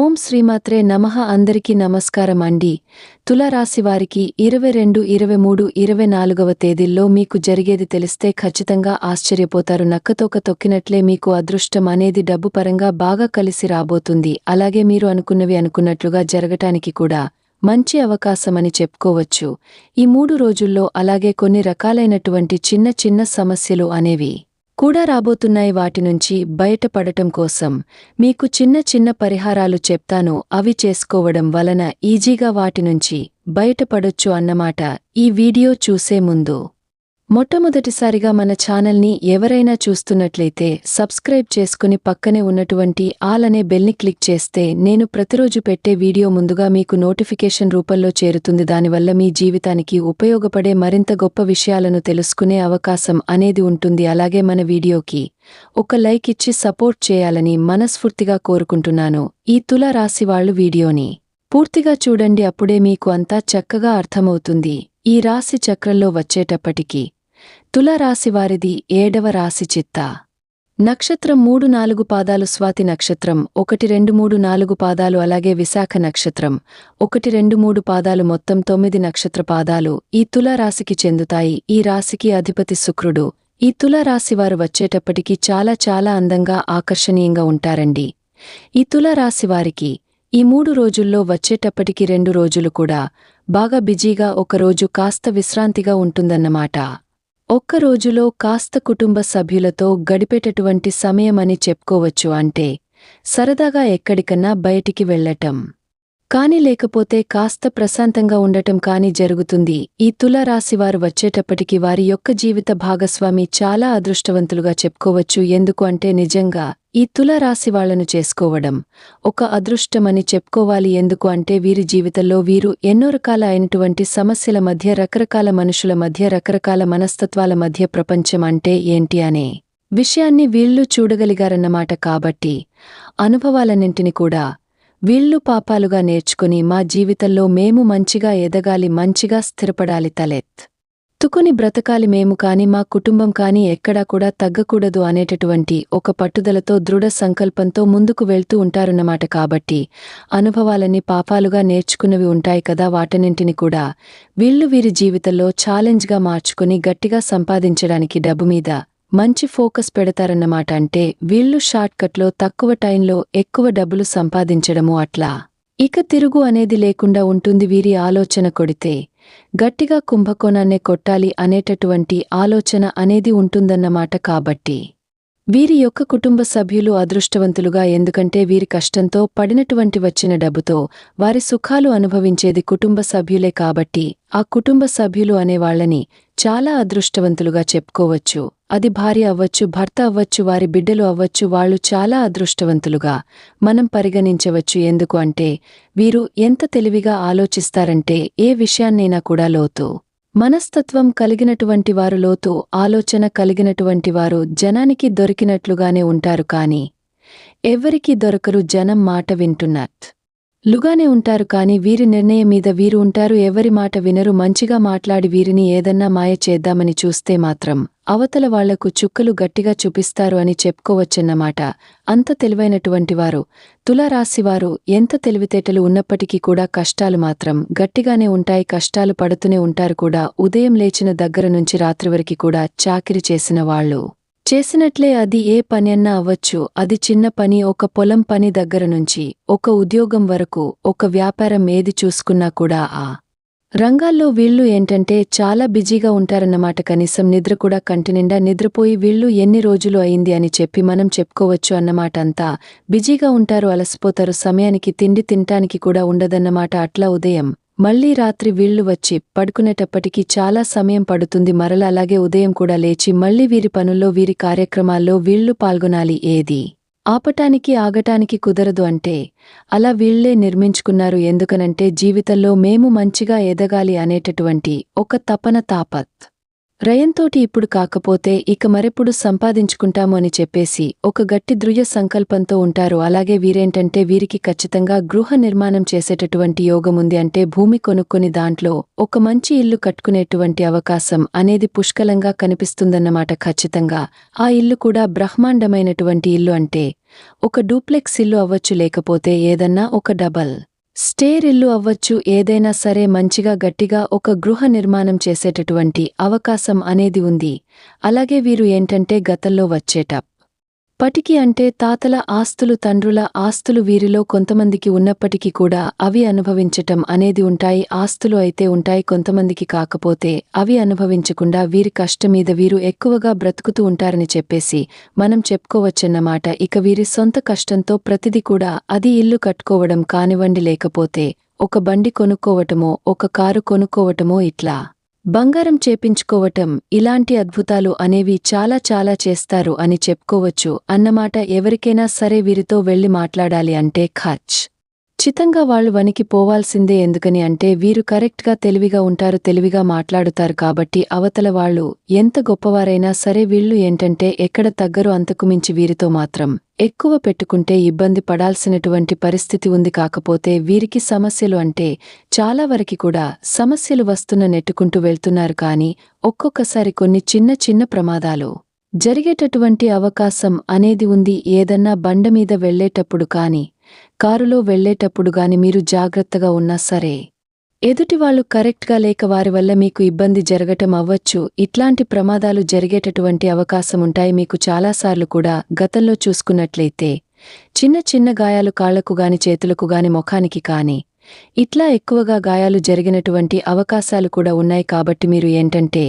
ఓం శ్రీమాత్రే నమః. అందరికీ నమస్కారం అండి. తులారాశివారికి 22, 23, 24వ తేదీల్లో మీకు జరిగేది తెలిస్తే ఖచ్చితంగా ఆశ్చర్యపోతారు. నక్కతోక తొక్కినట్లే మీకు అదృష్టం అనేది డబ్బు పరంగా బాగా కలిసి రాబోతుంది. అలాగే మీరు అనుకున్నవి అనుకున్నట్లుగా జరగటానికి కూడా మంచి అవకాశమని చెప్పుకోవచ్చు ఈ 3 రోజుల్లో. అలాగే కొన్ని రకాలైనటువంటి చిన్న చిన్న సమస్యలు అనేవి కూడా రాబోతున్నాయి. వాటి నుంచి బయటపడటం కోసం మీకు చిన్న చిన్న పరిహారాలు చెప్తాను. అవి చేసుకోవడం వలన ఈజీగా వాటి నుంచి బయటపడొచ్చు అన్నమాట. ఈ వీడియో చూసే ముందు మొట్టమొదటిసారిగా మన ఛానల్ని ఎవరైనా చూస్తున్నట్లయితే సబ్స్క్రైబ్ చేసుకుని పక్కనే ఉన్నటువంటి ఆల్ అనే బెల్ని క్లిక్ చేస్తే నేను ప్రతిరోజు పెట్టే వీడియో ముందుగా మీకు నోటిఫికేషన్ రూపంలో చేరుతుంది. దానివల్ల మీ జీవితానికి ఉపయోగపడే మరింత గొప్ప విషయాలను తెలుసుకునే అవకాశం అనేది ఉంటుంది. అలాగే మన వీడియోకి ఒక లైక్ ఇచ్చి సపోర్ట్ చేయాలని మనస్ఫూర్తిగా కోరుకుంటున్నాను. ఈ తులా రాశి వాళ్ళు వీడియోని పూర్తిగా చూడండి, అప్పుడే మీకు అంతా చక్కగా అర్థమవుతుంది. ఈ రాశి చక్రంలో వచ్చేటప్పటికి తులారాశివారిది 7వ రాశి చిత్తా నక్షత్రం 3-4 పాదాలు, స్వాతి నక్షత్రం 1-2-3-4 పాదాలు, అలాగే విశాఖ నక్షత్రం 1-2-3 పాదాలు, మొత్తం 9 నక్షత్ర పాదాలు ఈ తులారాశికి చెందుతాయి. ఈ రాశికి అధిపతి శుక్రుడు. ఈ తులారాశివారు వచ్చేటప్పటికి చాలా చాలా అందంగా ఆకర్షణీయంగా ఉంటారండి. ఈ తులారాశివారికి ఈ 3 రోజుల్లో వచ్చేటప్పటికి 2 రోజులు కూడా బాగా బిజీగా, ఒక రోజు కాస్త విశ్రాంతిగా ఉంటుందన్నమాట. ఒక్క రోజులో కాస్త కుటుంబ సభ్యులతో గడిపేటటువంటి సమయమని చెప్పుకోవచ్చు. అంటే సరదాగా ఎక్కడికన్నా బయటికి వెళ్లటం కాని, లేకపోతే కాస్త ప్రశాంతంగా ఉండటం కాని జరుగుతుంది. ఈ తులారాశివారు వచ్చేటప్పటికి వారి యొక్క జీవిత భాగస్వామి చాలా అదృష్టవంతులుగా చెప్పుకోవచ్చు. ఎందుకు అంటే నిజంగా ఈ తులారాశి వాళ్లను చేసుకోవడం ఒక అదృష్టమని చెప్పుకోవాలి. ఎందుకు అంటే వీరి జీవితంలో వీరు ఎన్నో రకాల అయినటువంటి సమస్యల మధ్య, రకరకాల మనుషుల మధ్య, రకరకాల మనస్తత్వాల మధ్య ప్రపంచం అంటే ఏంటి అనే విషయాన్ని వీళ్లు చూడగలిగారన్నమాట. కాబట్టి అనుభవాలన్నింటిని కూడా వీళ్లు పాపాలుగా నేర్చుకుని మా జీవితంలో మేము మంచిగా ఎదగాలి, మంచిగా స్థిరపడాలి, తలెత్తుకుని బ్రతకాలి మేము కాని, మా కుటుంబం కాని ఎక్కడా కూడా తగ్గకూడదు అనేటటువంటి ఒక పట్టుదలతో, దృఢ సంకల్పంతో ముందుకు వెళ్తూ ఉంటారన్నమాట. కాబట్టి అనుభవాలన్నీ పాపాలుగా నేర్చుకున్నవి ఉంటాయి కదా, వాటన్నింటిని కూడా వీళ్లు వీరి జీవితంలో ఛాలెంజ్గా మార్చుకుని గట్టిగా సంపాదించడానికి డబ్బు మీద మంచి ఫోకస్ పెడతారన్నమాట. అంటే వీళ్లు షార్ట్కట్లో తక్కువ టైంలో ఎక్కువ డబ్బులు సంపాదించడము, అట్లా ఇక తిరుగు అనేది లేకుండా ఉంటుంది. వీరి ఆలోచన కొడితే గట్టిగా కుంభకోణాన్నే కొట్టాలి అనేటటువంటి ఆలోచన అనేది ఉంటుందన్నమాట. కాబట్టి వీరి యొక్క కుటుంబ సభ్యులు అదృష్టవంతులుగా, ఎందుకంటే వీరి కష్టంతో పడినటువంటి వచ్చిన డబ్బుతో వారి సుఖాలు అనుభవించేది కుటుంబ సభ్యులే. కాబట్టి ఆ కుటుంబ సభ్యులు అనేవాళ్లని చాలా అదృష్టవంతులుగా చెప్పుకోవచ్చు. అది భార్య అవ్వచ్చు, భర్త అవ్వచ్చు, వారి బిడ్డలు అవ్వచ్చు, వాళ్ళు చాలా అదృష్టవంతులుగా మనం పరిగణించవచ్చు. ఎందుకు అంటే వీరు ఎంత తెలివిగా ఆలోచిస్తారంటే ఏ విషయాన్నైనా కూడా లోతు మనస్తత్వం కలిగినటువంటి వారు, లోతు ఆలోచన కలిగినటువంటి వారు జనానికి దొరికినట్లుగానే ఉంటారు. కాని ఎవ్వరికీ దొరకరు. జనం మాట వింటున్నట్లుగానే ఉంటారు. కాని వీరి నిర్ణయం మీద వీరు ఉంటారు. ఎవరి మాట వినరు. మంచిగా మాట్లాడి వీరిని ఏదన్నా మాయ చేద్దామని చూస్తే మాత్రం అవతల వాళ్లకు చుక్కలు గట్టిగా చూపిస్తారు అని చెప్పుకోవచ్చన్నమాట. అంత తెలివైనటువంటి వారు తులారాశివారు. ఎంత తెలివితేటలు ఉన్నప్పటికీ కూడా కష్టాలు మాత్రం గట్టిగానే ఉంటాయి. కష్టాలు పడుతూనే ఉంటారు కూడా. ఉదయం లేచిన దగ్గర నుంచి రాత్రి వరకు కూడా చాకిరీ చేసిన వాళ్ళు చేసినట్లే. అది ఏ పని అన్నా అవ్వచ్చు. అది చిన్న పని, ఒక పొలం పని దగ్గర నుంచి ఒక ఉద్యోగం వరకు, ఒక వ్యాపారం ఏది చూసుకున్నా కూడా ఆ రంగాల్లో వీళ్ళు ఏంటంటే చాలా బిజీగా ఉంటారన్నమాట. కనీసం నిద్ర కూడా కంటినిండా నిద్రపోయి వీళ్ళు ఎన్ని రోజులు అయింది అని చెప్పి మనం చెప్పుకోవచ్చు అన్నమాట. అంతా బిజీగా ఉంటారు, అలసిపోతారు. సమయానికి తిండి తినటానికి కూడా ఉండదన్నమాట. అట్లా ఉదయం మళ్లీ రాత్రి వీళ్లు వచ్చి పడుకునేటప్పటికీ చాలా సమయం పడుతుంది. మరల అలాగే ఉదయం కూడా లేచి మళ్లీ వీరి పనుల్లో, వీరి కార్యక్రమాల్లో వీళ్లు పాల్గొనాలి. ఏది ఆపటానికి ఆగటానికి కుదరదు. అంటే అలా వీళ్లే నిర్మించుకున్నారు. ఎందుకనంటే జీవితంలో మేము మంచిగా ఎదగాలి అనేటటువంటి ఒక తపన, రయంతోటి ఇప్పుడు కాకపోతే ఇక మరెప్పుడు సంపాదించుకుంటాము అని చెప్పేసి ఒక గట్టి దృఢ సంకల్పంతో ఉంటారు. అలాగే వీరేంటంటే వీరికి ఖచ్చితంగా గృహ నిర్మాణం చేసేటటువంటి యోగముంది. అంటే భూమి కొనుక్కొని దాంట్లో ఒక మంచి ఇల్లు కట్టుకునేటువంటి అవకాశం అనేది పుష్కలంగా కనిపిస్తుందన్నమాట. ఖచ్చితంగా ఆ ఇల్లు కూడా బ్రహ్మాండమైనటువంటి ఇల్లు. అంటే ఒక డూప్లెక్స్ ఇల్లు అవ్వచ్చు, లేకపోతే ఏదన్నా ఒక డబల్ స్టేర్ ఇల్లు అవ్వచ్చు. ఏదైనా సరే మంచిగా గట్టిగా ఒక గృహ నిర్మాణం చేసేటటువంటి అవకాశం అనేది ఉంది. అలాగే వీరు ఏంటంటే గతంలో వచ్చేటప్పటికి అంటే తాతల ఆస్తులు, తండ్రుల ఆస్తులు వీరిలో కొంతమందికి ఉన్నప్పటికీ కూడా అవి అనుభవించటం అనేది ఉంటాయి. ఆస్తులు అయితే ఉంటాయి కొంతమందికి, కాకపోతే అవి అనుభవించకుండా వీరి కష్టమీద వీరు ఎక్కువగా బ్రతుకుతూ ఉంటారని చెప్పేసి మనం చెప్పుకోవచ్చన్నమాట. ఇక వీరి సొంత కష్టంతో ప్రతిది కూడా అది ఇల్లు కట్టుకోవడం కానివ్వండి, లేకపోతే ఒక బండి కొనుక్కోవటమో ఒక కారు కొనుక్కోవటమో, ఇట్లా బంగారం చేపించుకోవటం, ఇలాంటి అద్భుతాలు అనేవి చాలా చాలా చేస్తారు అని చెప్పుకోవచ్చు అన్నమాట. ఎవరికైనా సరే వీరితో వెళ్లి మాట్లాడాలి అంటే ఖచ్చితంగా వాళ్ళు వనికి పోవాల్సిందే. ఎందుకని అంటే వీరు కరెక్ట్గా తెలివిగా ఉంటారు, తెలివిగా మాట్లాడుతారు. కాబట్టి అవతల వాళ్ళు ఎంత గొప్పవారైనా సరే వీళ్ళు ఏంటంటే ఎక్కడ తగ్గరు. అంతకుమించి వీరితో మాత్రం ఎక్కువ పెట్టుకుంటే ఇబ్బంది పడాల్సినటువంటి పరిస్థితి ఉంది. కాకపోతే వీరికి సమస్యలు అంటే చాలా వరకు కూడా సమస్యలు నెట్టుకుంటూ వెళ్తున్నారు. కానీ ఒక్కొక్కసారి కొన్ని చిన్న చిన్న ప్రమాదాలు జరిగేటటువంటి అవకాశం అనేది ఉంది. ఏదన్నా బండమీద వెళ్లేటప్పుడు కాని కారులో వెళ్లేటప్పుడు గాని మీరు జాగ్రత్తగా ఉన్నా సరే ఎదుటివాళ్లు కరెక్ట్గా లేక వారి వల్ల మీకు ఇబ్బంది జరగటం అవ్వచ్చు. ఇట్లాంటి ప్రమాదాలు జరిగేటటువంటి అవకాశముంటాయి. మీకు చాలాసార్లు కూడా గతంలో చూసుకున్నట్లయితే చిన్న చిన్న గాయాలు కాళ్లకు గాని చేతులకు గాని ముఖానికి కాని ఇట్లా ఎక్కువగా గాయాలు జరిగినటువంటి అవకాశాలు కూడా ఉన్నాయి. కాబట్టి మీరు ఏంటంటే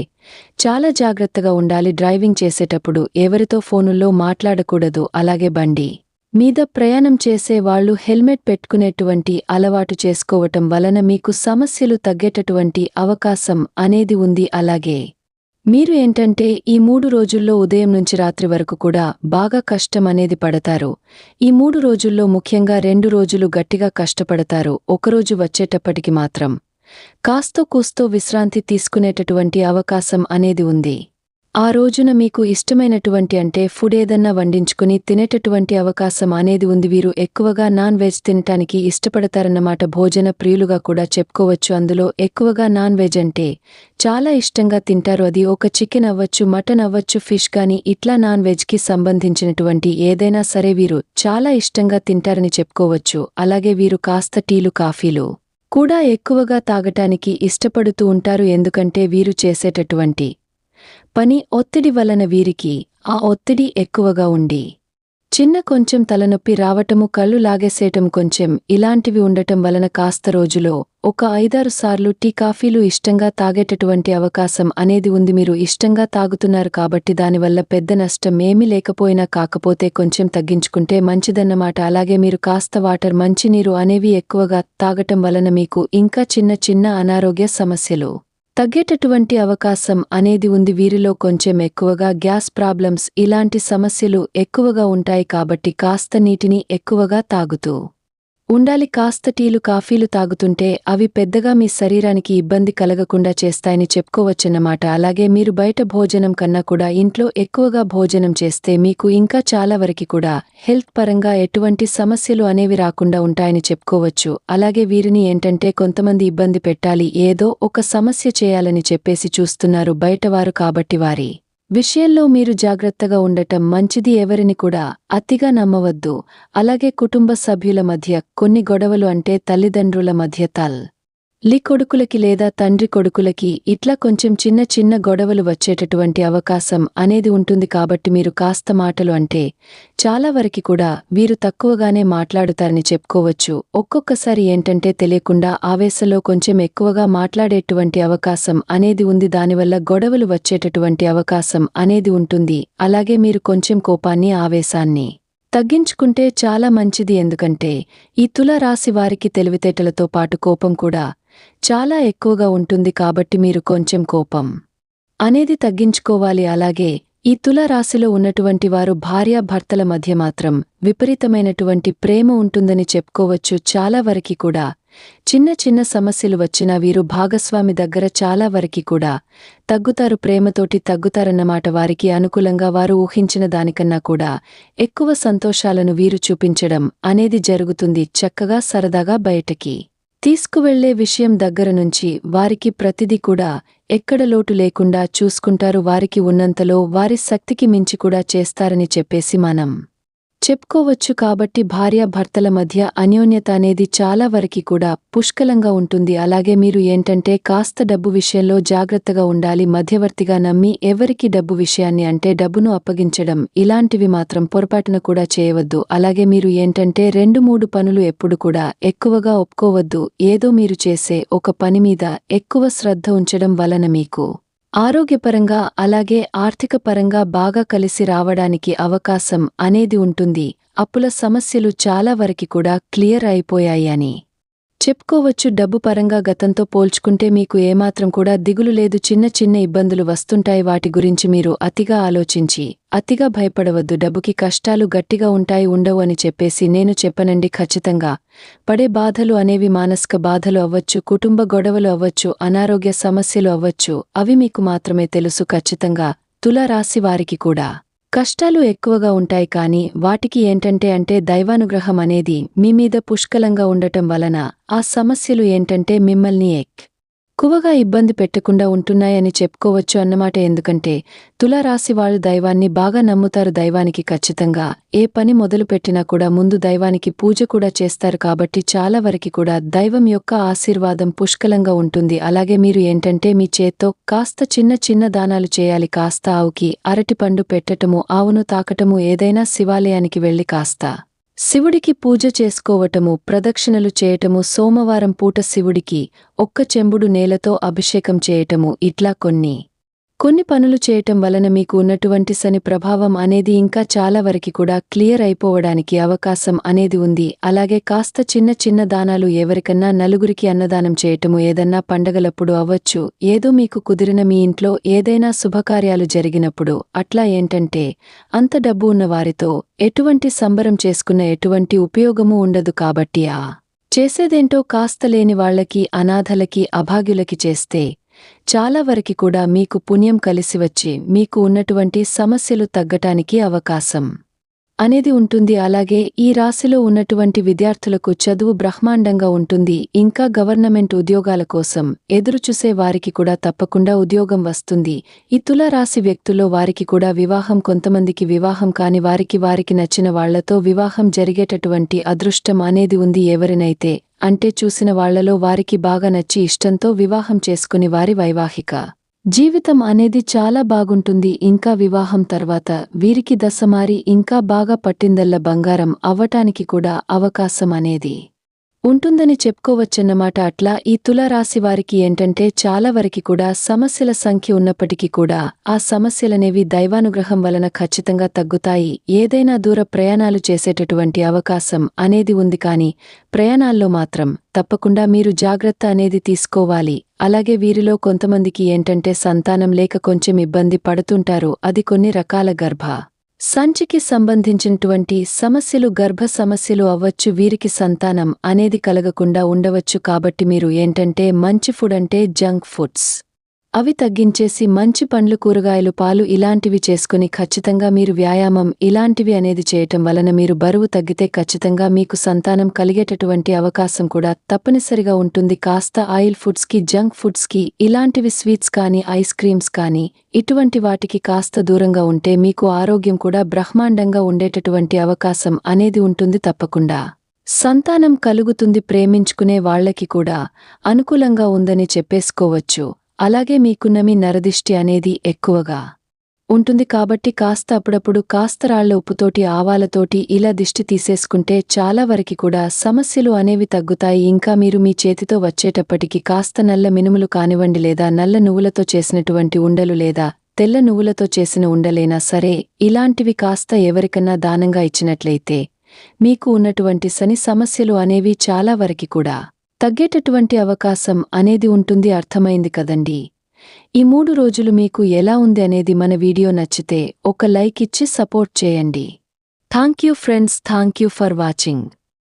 చాలా జాగ్రత్తగా ఉండాలి. డ్రైవింగ్ చేసేటప్పుడు ఎవరితో ఫోనుల్లో మాట్లాడకూడదు. అలాగే బండి మీద ప్రయాణం చేసే వాళ్ళు హెల్మెట్ పెట్టుకునేటువంటి అలవాటు చేసుకోవటం వలన మీకు సమస్యలు తగ్గేటటువంటి అవకాశం అనేది ఉంది. అలాగే మీరు ఏంటంటే ఈ 3 రోజుల్లో ఉదయం నుంచి రాత్రి వరకు కూడా బాగా కష్టం అనేది పడతారు. ఈ 3 రోజుల్లో ముఖ్యంగా 2 రోజులు గట్టిగా కష్టపడతారు. ఒకరోజు వచ్చేటప్పటికి మాత్రం కాస్తో కూస్తో విశ్రాంతి తీసుకునేటటువంటి అవకాశం అనేది ఉంది. ఆ రోజున మీకు ఇష్టమైనటువంటి అంటే ఫుడ్ ఏదన్నా వండించుకుని తినేటటువంటి అవకాశం అనేది ఉంది. వీరు ఎక్కువగా నాన్ వెజ్ తినటానికి ఇష్టపడతారన్నమాట. భోజన ప్రియులుగా కూడా చెప్పుకోవచ్చు. అందులో ఎక్కువగా నాన్ వెజ్ అంటే చాలా ఇష్టంగా తింటారు. అది ఒక చికెన్ అవ్వచ్చు, మటన్ అవ్వచ్చు, ఫిష్ గాని ఇట్లా నాన్ వెజ్కి సంబంధించినటువంటి ఏదైనా సరే వీరు చాలా ఇష్టంగా తింటారని చెప్పుకోవచ్చు. అలాగే వీరు కాస్త టీలు, కాఫీలు కూడా ఎక్కువగా తాగటానికి ఇష్టపడుతూ ఉంటారు. ఎందుకంటే వీరు చేసేటటువంటి పని ఒత్తిడి వలన వీరికి ఆ ఒత్తిడి ఎక్కువగా ఉండి చిన్న కొంచెం తలనొప్పి రావటము, కళ్ళు లాగేసేయటం కొంచెం ఇలాంటివి ఉండటం వలన కాస్త రోజులో ఒక 5-6 సార్లు టీ, కాఫీలు ఇష్టంగా తాగేటటువంటి అవకాశం అనేది ఉంది. మీరు ఇష్టంగా తాగుతున్నారు కాబట్టి దానివల్ల పెద్ద నష్టం ఏమీ లేకపోయినా కాకపోతే కొంచెం తగ్గించుకుంటే మంచిదన్నమాట. అలాగే మీరు కాస్త వాటర్, మంచినీరు అనేవి ఎక్కువగా తాగటం వలన మీకు ఇంకా చిన్న చిన్న అనారోగ్య సమస్యలు తగ్గేటటువంటి అవకాశం అనేది ఉంది. వీరిలో కొంచెం ఎక్కువగా గ్యాస్ ప్రాబ్లమ్స్ ఇలాంటి సమస్యలు ఎక్కువగా ఉంటాయి. కాబట్టి కాస్త నీటిని ఎక్కువగా తాగుతూ ఉండాలి. కాస్త టీలు, కాఫీలు తాగుతుంటే అవి పెద్దగా మీ శరీరానికి ఇబ్బంది కలగకుండా చేస్తాయని చెప్పుకోవచ్చన్నమాట. అలాగే మీరు బయట భోజనం కన్నా కూడా ఇంట్లో ఎక్కువగా భోజనం చేస్తే మీకు ఇంకా చాలా వరకు కూడా హెల్త్ పరంగా ఎటువంటి సమస్యలు అనేవి రాకుండా ఉంటాయని చెప్పుకోవచ్చు. అలాగే వీరిని ఏంటంటే కొంతమంది ఇబ్బంది పెట్టాలి, ఏదో ఒక సమస్య చేయాలని చెప్పేసి చూస్తున్నారు బయటవారు. కాబట్టి వారి విషయంలో మీరు జాగ్రత్తగా ఉండటం మంచిది. ఎవరిని కూడా అతిగా నమ్మవద్దు. అలాగే కుటుంబ సభ్యుల మధ్య కొన్ని గొడవలు అంటే తల్లిదండ్రుల మధ్య కొడుకులకి లేదా తండ్రి కొడుకులకి ఇట్లా కొంచెం చిన్న చిన్న గొడవలు వచ్చేటటువంటి అవకాశం అనేది ఉంటుంది. కాబట్టి మీరు కాస్త మాటలు అంటే చాలా వరకు కూడా వీరు తక్కువగానే మాట్లాడుతారని చెప్పుకోవచ్చు. ఒక్కొక్కసారి ఏంటంటే తెలియకుండా ఆవేశంలో కొంచెం ఎక్కువగా మాట్లాడేటువంటి అవకాశం అనేది ఉంది. దానివల్ల గొడవలు వచ్చేటటువంటి అవకాశం అనేది ఉంటుంది. అలాగే మీరు కొంచెం కోపాన్ని, ఆవేశాన్ని తగ్గించుకుంటే చాలా మంచిది. ఎందుకంటే ఈ తుల రాశి వారికి తెలివితేటలతో పాటు కోపం కూడా చాలా ఎక్కువగా ఉంటుంది. కాబట్టి మీరు కొంచెం కోపం అనేది తగ్గించుకోవాలి. అలాగే ఈ తుల రాశిలో ఉన్నటువంటి వారు భార్యాభర్తల మధ్య మాత్రం విపరీతమైనటువంటి ప్రేమ ఉంటుందని చెప్పుకోవచ్చు. చాలా వరకి కూడా చిన్న చిన్న సమస్యలు వచ్చినా వీరు భాగస్వామి దగ్గర చాలా వరకి కూడా తగ్గుతారు, ప్రేమతోటి తగ్గుతారన్నమాట. వారికి అనుకూలంగా వారు ఊహించిన దానికన్నా కూడా ఎక్కువ సంతోషాలను వీరు చూపించడం అనేది జరుగుతుంది. చక్కగా సరదాగా బయటకి తీసుకువెళ్లే విషయం దగ్గర నుంచి వారికి ప్రతిదీ కూడా ఎక్కడ లోటు లేకుండా చూసుకుంటారు. వారికి ఉన్నంతలో వారి శక్తికి మించి కూడా చేస్తారని చెప్పేసి మనం చెప్పుకోవచ్చు. కాబట్టి భార్యాభర్తల మధ్య అన్యోన్యత అనేది చాలా వరకి కూడా పుష్కలంగా ఉంటుంది. అలాగే మీరు ఏంటంటే కాస్త డబ్బు విషయంలో జాగ్రత్తగా ఉండాలి. మధ్యవర్తిగా నమ్మి ఎవరికి డబ్బు విషయాన్ని అంటే డబ్బును అప్పగించడం ఇలాంటివి మాత్రం పొరపాటున కూడా చేయవద్దు. అలాగే మీరు ఏంటంటే 2-3 పనులు ఎప్పుడు కూడా ఎక్కువగా ఒప్పుకోవద్దు. ఏదో మీరు చేసే ఒక పని మీద ఎక్కువ శ్రద్ధ ఉంచడం వలన మీకు ఆరోగ్యపరంగా అలాగే ఆర్థికపరంగా బాగా కలిసి రావడానికి అవకాశం అనేది ఉంటుంది. అప్పుల సమస్యలు చాలా వరకి కూడా క్లియర్ అయిపోయాయి అని చెప్పుకోవచ్చు. డబ్బు పరంగా గతంతో పోల్చుకుంటే మీకు ఏమాత్రం కూడా దిగులు లేదు. చిన్న చిన్న ఇబ్బందులు వస్తుంటాయి. వాటి గురించి మీరు అతిగా ఆలోచించి అతిగా భయపడవద్దు. డబ్బుకి కష్టాలు గట్టిగా ఉంటాయి, ఉండవు అని చెప్పేసి నేను చెప్పనండి. ఖచ్చితంగా పడే బాధలు అనేవి మానసిక బాధలు అవ్వచ్చు, కుటుంబ గొడవలు అవ్వచ్చు, అనారోగ్య సమస్యలు అవ్వచ్చు. అవి మీకు మాత్రమే తెలుసు. ఖచ్చితంగా తుల రాశి వారికి కూడా కష్టాలు ఎక్కువగా ఉంటాయి. కానీ వాటికి ఏంటంటే దైవానుగ్రహం అనేది మీ మీద పుష్కలంగా ఉండటం వలన ఆ సమస్యలు ఏంటంటే మిమ్మల్ని ఎక్కువగా ఇబ్బంది పెట్టకుండా ఉంటున్నాయని చెప్పుకోవచ్చు అన్నమాట. ఎందుకంటే తులారాశి వాళ్ళు దైవాన్ని బాగా నమ్ముతారు. దైవానికి ఖచ్చితంగా ఏ పని మొదలుపెట్టినా కూడా ముందు దైవానికి పూజ కూడా చేస్తారు. కాబట్టి చాలా వరకి కూడా దైవం యొక్క ఆశీర్వాదం పుష్కలంగా ఉంటుంది. అలాగే మీరు ఏంటంటే మీ చేత్తో కాస్త చిన్న చిన్న దానాలు చేయాలి. కాస్త ఆవుకి అరటిపండు పెట్టటము, ఆవును తాకటము, ఏదైనా శివాలయానికి వెళ్లి కాస్త శివుడికి పూజ చేసుకోవటము, ప్రదక్షిణలు చేయటము, సోమవారం పూట శివుడికి 1 చెంబుడు నేలతో అభిషేకం చేయటము, ఇట్లా కొన్ని పనులు చేయటం వలన మీకు ఉన్నటువంటి శని ప్రభావం అనేది ఇంకా చాలా వరకి కూడా క్లియర్ అయిపోవడానికి అవకాశం అనేది ఉంది. అలాగే కాస్త చిన్న చిన్న దానాలు ఎవరికన్నా నలుగురికి అన్నదానం చేయటము, ఏదన్నా పండగలప్పుడు అవ్వచ్చు, ఏదో మీకు కుదిరిన మీ ఇంట్లో ఏదైనా శుభకార్యాలు జరిగినప్పుడు అట్లా ఏంటంటే అంత డబ్బు ఉన్న వారితో ఎటువంటి సంబరం చేసుకున్న ఎటువంటి ఉపయోగమూ ఉండదు. కాబట్టి చేసేదేంటో కాస్త లేని వాళ్లకి, అనాథలకి, అభాగ్యులకి చేస్తే చాలా వరకి కూడా మీకు పుణ్యం కలిసివచ్చి మీకు ఉన్నటువంటి సమస్యలు తగ్గటానికి అవకాశం అనేది ఉంటుంది. అలాగే ఈ రాశిలో ఉన్నటువంటి విద్యార్థులకు చదువు బ్రహ్మాండంగా ఉంటుంది. ఇంకా గవర్నమెంట్ ఉద్యోగాల కోసం ఎదురుచూసే వారికి కూడా తప్పకుండా ఉద్యోగం వస్తుంది. ఈ తుల రాశి వ్యక్తుల్లో వారికి కూడా వివాహం, కొంతమందికి వివాహం కాని వారికి నచ్చిన వాళ్లతో వివాహం జరిగేటటువంటి అదృష్టం అనేది ఉంది. ఎవరినైతే అంటే చూసిన వాళ్లలో వారికి బాగా నచ్చి ఇష్టంతో వివాహం చేసుకుని వారి వైవాహిక జీవితం అనేది చాలా బాగుంటుంది. ఇంకా వివాహం తర్వాత వీరికి దశమారి ఇంకా బాగా పట్టిందల్లా బంగారం అవ్వటానికి కూడా అవకాశం అనేది ఉంటుందని చెప్పుకోవచ్చన్నమాట. అట్లా ఈ తులారాశి వారికి ఏంటంటే చాలా వరకి కూడా సమస్యల సంఖ్య ఉన్నప్పటికీ కూడా ఆ సమస్యలనేవి దైవానుగ్రహం వలన ఖచ్చితంగా తగ్గుతాయి. ఏదైనా దూర ప్రయాణాలు చేసేటటువంటి అవకాశం అనేది ఉంది. కానీ ప్రయాణాల్లో మాత్రం తప్పకుండా మీరు జాగ్రత్త అనేది తీసుకోవాలి. అలాగే వీరిలో కొంతమందికి ఏంటంటే సంతానం లేక కొంచెం ఇబ్బంది పడుతుంటారు. అది కొన్ని రకాల సంచికి సంబంధించినటువంటి సమస్యలు, గర్భ సమస్యలు అవ్వచ్చు. వీరికి సంతానం అనేది కలగకుండా ఉండవచ్చు. కాబట్టి మీరు ఏంటంటే మంచి ఫుడ్ అంటే జంక్ ఫుడ్స్ అవి తగ్గించేసి మంచి పండ్లు, కూరగాయలు, పాలు ఇలాంటివి చేసుకుని ఖచ్చితంగా మీరు వ్యాయామం ఇలాంటివి అనేది చేయటం వలన మీరు బరువు తగ్గితే ఖచ్చితంగా మీకు సంతానం కలిగేటటువంటి అవకాశం కూడా తప్పనిసరిగా ఉంటుంది. కాస్త ఆయిల్ ఫుడ్స్కి, జంక్ ఫుడ్స్కి, ఇలాంటివి స్వీట్స్ కానీ, ఐస్ క్రీమ్స్ కానీ ఇటువంటి వాటికి కాస్త దూరంగా ఉంటే మీకు ఆరోగ్యం కూడా బ్రహ్మాండంగా ఉండేటటువంటి అవకాశం అనేది ఉంటుంది. తప్పకుండా సంతానం కలుగుతుంది. ప్రేమించుకునే వాళ్లకి కూడా అనుకూలంగా ఉందని చెప్పేసుకోవచ్చు. అలాగే మీకున్న మీ నరదిష్టి అనేది ఎక్కువగా ఉంటుంది. కాబట్టి కాస్త అప్పుడప్పుడు కాస్త రాళ్ల ఉప్పుతోటి, ఆవాలతోటి ఇలా దిష్టి తీసేసుకుంటే చాలా వరకి కూడా సమస్యలు అనేవి తగ్గుతాయి. ఇంకా మీరు మీ చేతితో వచ్చేటప్పటికి కాస్త నల్ల మినుములు కానివ్వండి, లేదా నల్ల నువ్వులతో చేసినటువంటి ఉండలు, లేదా తెల్ల నువ్వులతో చేసిన ఉండలైనా సరే ఇలాంటివి కాస్త ఎవరికన్నా దానంగా ఇచ్చినట్లయితే మీకు ఉన్నటువంటి శని సమస్యలు అనేవి చాలా వరకి కూడా తగ్గేటటువంటి అవకాశం అనేది ఉంటుంది. అర్థమైంది కదండి. ఈ 3 రోజులు మీకు ఎలా ఉంది అనేది మన వీడియో నచ్చితే ఒక లైక్ ఇచ్చి సపోర్ట్ చేయండి. Thank you friends, thank you for watching.